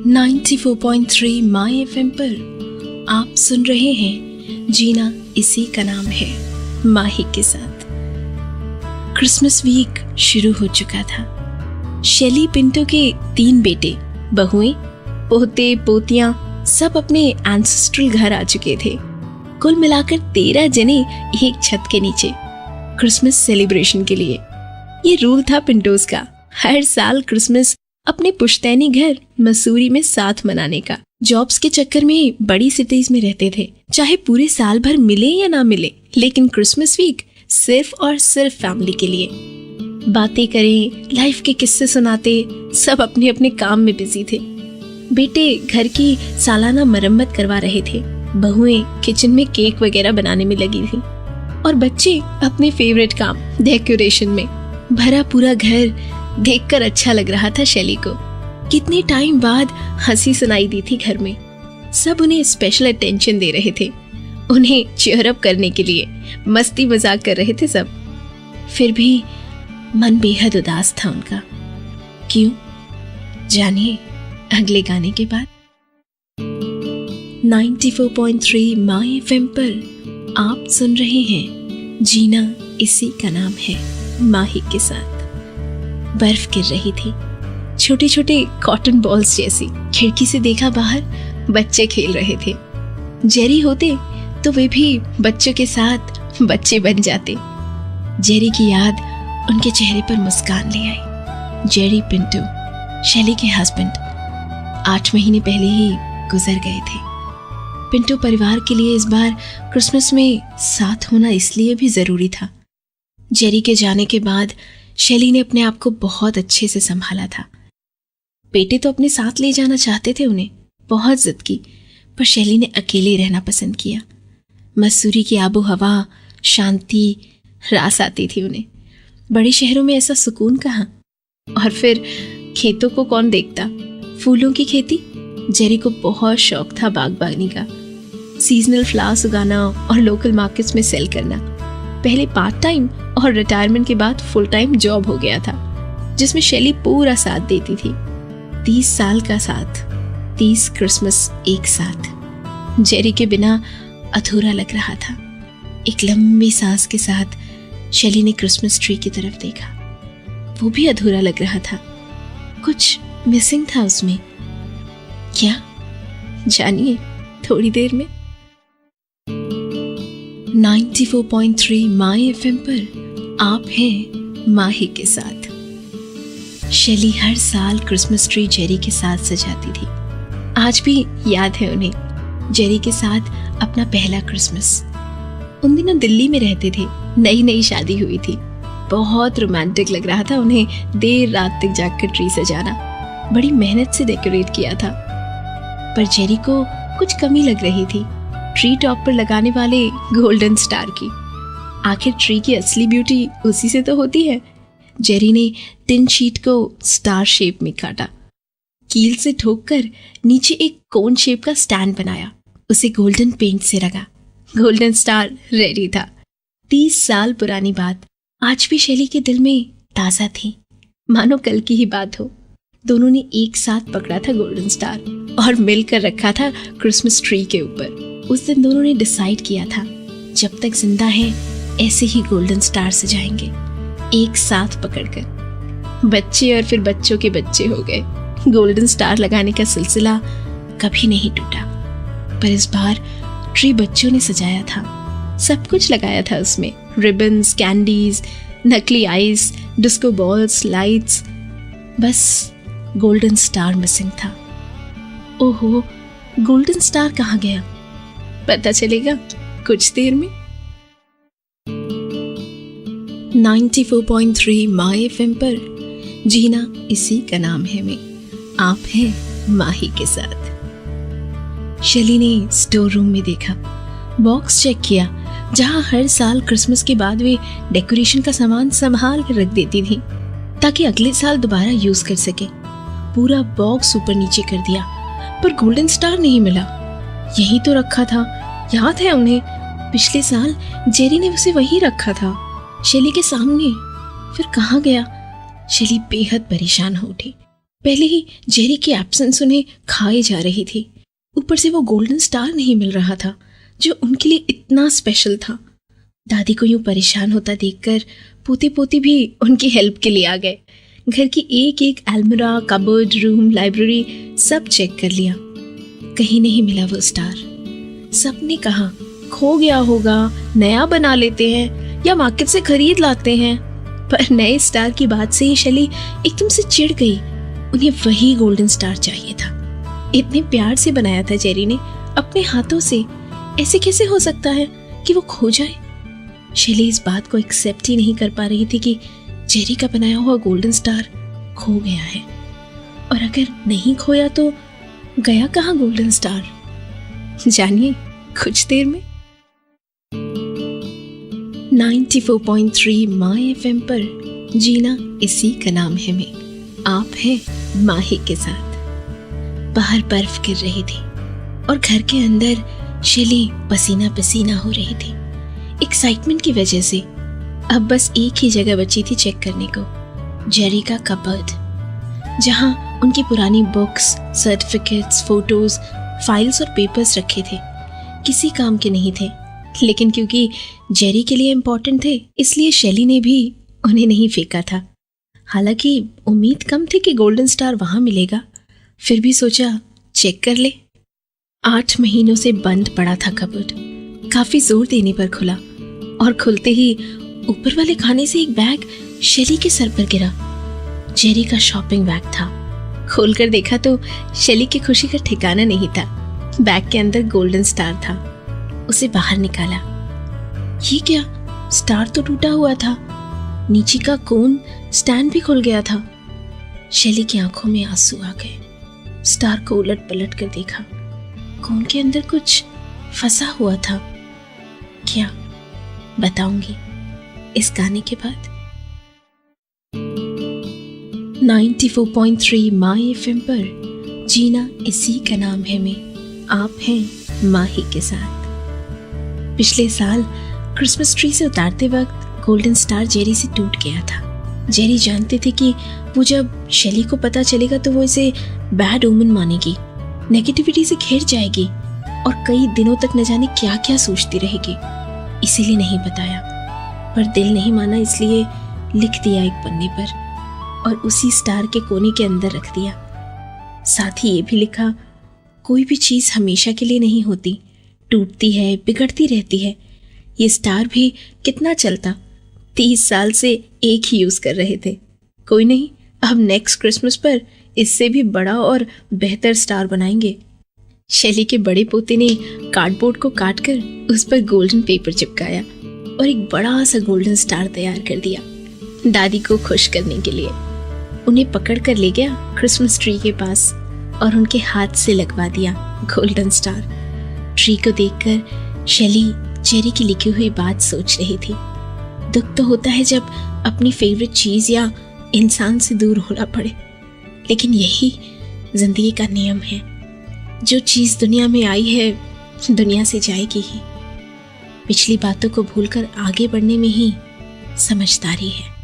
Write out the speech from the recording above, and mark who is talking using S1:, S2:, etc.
S1: 94.3 माई FM पर आप सुन रहे हैं जीना इसी का नाम है माही के साथ। क्रिसमस वीक शुरू हो चुका था। शेली पिंटो के 3 बेटे, बहुएं, पोते पोतियां सब अपने एंसेस्ट्रल घर आ चुके थे। कुल मिलाकर 13 जने एक छत के नीचे क्रिसमस सेलिब्रेशन के लिए। ये रूल था पिंटोज का, हर साल क्रिसमस अपने पुश्तैनी घर मसूरी में साथ मनाने का। जॉब्स के चक्कर में बड़ी सिटीज में रहते थे, चाहे पूरे साल भर मिले या ना मिले, लेकिन क्रिसमस वीक सिर्फ और सिर्फ फैमिली के लिए। बातें करें, लाइफ के किस्से सुनाते, सब अपने अपने काम में बिजी थे। बेटे घर की सालाना मरम्मत करवा रहे थे, बहुएं किचन में केक वगैरह बनाने में लगी थी, और बच्चे अपने फेवरेट काम डेकोरेशन में। भरा पूरा घर देखकर अच्छा लग रहा था शेली को। कितने टाइम बाद हंसी सुनाई दी थी घर में। सब उन्हें स्पेशल अटेंशन दे रहे थे, उन्हें चीयर अप करने के लिए मस्ती मजाक कर रहे थे सब। फिर भी मन बेहद उदास था उनका। क्यों? जानिए अगले गाने के बाद। 94.3 माई एफएम पर आप सुन रहे हैं जीना इसी का नाम है माही के साथ। बर्फ गिर रही थी, छोटे छोटे कॉटन बॉल्स जैसी। खिड़की से देखा बाहर बच्चे खेल रहे थे। जेरी होते तो वे भी बच्चों के साथ बच्चे बन जाते। जेरी की याद उनके चेहरे पर मुस्कान ले आई। जेरी पिंटो, शेली के हस्बैंड, 8 महीने पहले ही गुजर गए थे। पिंटो परिवार के लिए इस बार क्रिसमस में साथ होना इसलिए भी जरूरी था। जेरी के जाने के बाद शेली ने अपने आप को बहुत अच्छे से संभाला था। बेटे तो अपने साथ ले जाना चाहते थे उन्हें, बहुत जिद की, पर शेली ने अकेले रहना पसंद किया। मसूरी की आबो हवा, शांति, रास आती थी उन्हें। बड़े शहरों में ऐसा सुकून कहाँ। और फिर खेतों को कौन देखता, फूलों की खेती। जेरी को बहुत शौक था बागबानी का, सीजनल फ्लावर्स उगाना और लोकल मार्केट्स में सेल करना। पहले पार्ट टाइम और रिटायरमेंट के बाद फुल टाइम जॉब हो गया था, जिसमें शेली पूरा साथ देती थी। 30 साल का साथ, 30 क्रिसमस एक साथ। जेरी के बिना अधूरा लग रहा था। एक लंबी सांस के साथ शेली ने क्रिसमस ट्री की तरफ देखा। वो भी अधूरा लग रहा था, कुछ मिसिंग था उसमें। क्या? जानिए थोड़ी देर में। 94.3 माई एफएम पर आप हैं माही के साथ। शेली हर साल क्रिसमस ट्री जेरी के साथ सजाती थी। आज भी याद है उन्हें जेरी के साथ अपना पहला क्रिसमस। उन दिनों दिल्ली में रहते थे, नई नई शादी हुई थी। बहुत रोमांटिक लग रहा था उन्हें देर रात तक जाकर ट्री सजाना। बड़ी मेहनत से डेकोरेट किया था, पर जेरी को कुछ कमी लग रही थी ट्री टॉप पर लगाने वाले गोल्डन स्टार की। आखिर ट्री की असली ब्यूटी उसी से तो होती है। जेरी ने टिन शीट को स्टार शेप में काटा, कील से ठोककर नीचे एक कोन शेप का स्टैंड बनाया, उसे गोल्डन पेंट से रंगा। गोल्डन स्टार रेडी था। 30 साल पुरानी बात आज भी शेली के दिल में ताजा थी, मानो कल की ही बात हो। दोनों ने एक साथ पकड़ा था गोल्डन स्टार और मिलकर रखा था क्रिसमस ट्री के ऊपर। उस दिन दोनों ने डिसाइड किया था, जब तक जिंदा है ऐसे ही गोल्डन स्टार सजाएंगे, एक साथ पकड़कर। बच्चे और फिर बच्चों के बच्चे हो गए। गोल्डन स्टार लगाने का सिलसिला कभी नहीं टूटा। पर इस बार ट्री बच्चों ने सजाया था। सब कुछ लगाया था उसमें, रिबन्स, कैंडीज, नकली आइस, डिस्को बॉल्स, लाइट्स। बस गोल्डन स्टार मिसिंग था। ओहो, गोल्डन स्टार कहाँ गया? पता चलेगा कुछ देर में। 94.3 माई एफएम पर जीना इसी का नाम है में आप हैं माही के साथ। शेली ने स्टोर रूम में देखा, बॉक्स चेक किया, जहां हर साल क्रिसमस के बाद वे डेकोरेशन का सामान संभाल कर रख देती थी ताकि अगले साल दोबारा यूज कर सके। पूरा बॉक्स ऊपर नीचे कर दिया, पर गोल्डन स्टार नहीं मिला। यही तो रखा था, याद है उन्हें, पिछले साल जेरी ने उसे वहीं रखा था, शेली के सामने। फिर कहाँ गया? शेली बेहद परेशान हो उठी। पहले ही जेरी की एब्सेंस उन्हें खाए जा रही थी। ऊपर से वो गोल्डन स्टार नहीं मिल रहा था जो उनके लिए इतना स्पेशल था। दादी को यूं परेशान होता देखकर पोते पोती भी उनकी हेल्प के लिए आ गए। घर की एक एक अलमीरा, कबर्ड, रूम, लाइब्रेरी सब चेक कर लिया। कहीं नहीं मिला वो स्टार। सबने कहा खो गया होगा, नया बना लेते हैं या मार्केट से खरीद लाते हैं। पर नए स्टार की बात से ही शैली एकदम से चिढ़ गई। उन्हें वही गोल्डन स्टार चाहिए था। इतने प्यार से बनाया था जेरी ने अपने हाथों से, ऐसे कैसे हो सकता है कि वो खो जाए। शैली इस बात को एक्सेप्ट ही नहीं कर पा रही थी कि जेरी का बनाया हुआ गोल्डन स्टार खो गया है। और अगर नहीं खोया तो गया कहाँ गोल्डन स्टार, जानिए कुछ देर में। 94.3 माय FM पर जीना इसी का नाम है में आप हैं माही के साथ। बाहर बर्फ गिर रही थी और घर के अंदर शैली पसीना पसीना हो रही थी एक्साइटमेंट की वजह से। अब बस एक ही जगह बची थी चेक करने को, जेरी का कबर्ड, जहां उनकी पुरानी बुक्स, सर्टिफिकेट्स, फोटोज, फाइल्स और पेपर्स रखे थे। किसी काम के नहीं थे, लेकिन क्योंकि जेरी के लिए इम्पोर्टेंट थे इसलिए शैली ने भी उन्हें नहीं फेंका था। हालांकि उम्मीद कम थी कि गोल्डन स्टार वहां मिलेगा, फिर भी सोचा चेक कर ले। 8 महीनों से बंद पड़ा था कबर्ड। काफी जोर देने पर खुला और खुलते ही ऊपर वाले खाने से एक बैग शैली के सर पर गिरा। जेरी का शॉपिंग बैग था। खोलकर देखा तो शैली की खुशी का ठिकाना नहीं था। बैग के अंदर गोल्डन स्टार था। उसे बाहर निकाला। ये क्या, स्टार तो टूटा हुआ था। नीचे का कोन स्टैंड भी खुल गया था। शैली की आंखों में आंसू आ गए। स्टार को उलट पलट कर देखा। कोन के अंदर कुछ फंसा हुआ था। क्या, बताऊंगी इस गाने के बाद। 94.3 माय FM पर जीना इसी का नाम है में आप हैं माही के साथ। पिछले साल क्रिसमस ट्री से उतारते वक्त गोल्डन स्टार जेरी से टूट गया था। जेरी जानते थे कि वो जब शैली को पता चलेगा तो वो इसे बैड ओमन मानेगी, नेगेटिविटी से घिर जाएगी और कई दिनों तक न जाने क्या क्या सोचती रहेगी। इसीलिए नहीं बताया, पर दिल नहीं माना इसलिए लिख दिया एक पन्ने पर और उसी स्टार के कोने के अंदर रख दिया। साथ ही ये भी लिखा, कोई भी चीज़ हमेशा के लिए नहीं होती, टूटती है, बिगड़ती रहती है। ये स्टार भी कितना चलता, 30 साल से एक ही यूज़ कर रहे थे। कोई नहीं, अब नेक्स्ट क्रिसमस पर इससे भी बड़ा और बेहतर स्टार बनाएंगे। शैली के बड़े पोते ने कार्डबोर्ड को काटकर उस पर गोल्डन पेपर चिपकाया और एक बड़ा सा गोल्डन स्टार तैयार कर दिया दादी को खुश करने के लिए। उन्हें पकड़ कर ले गया क्रिसमस ट्री के पास और उनके हाथ से लगवा दिया गोल्डन स्टार। ट्री को देखकर शैली जेरी की लिखी हुई बात सोच रही थी। दुख तो होता है जब अपनी फेवरेट चीज़ या इंसान से दूर होना पड़े, लेकिन यही जिंदगी का नियम है। जो चीज़ दुनिया में आई है दुनिया से जाएगी ही। पिछली बातों को भूलकर आगे बढ़ने में ही समझदारी है।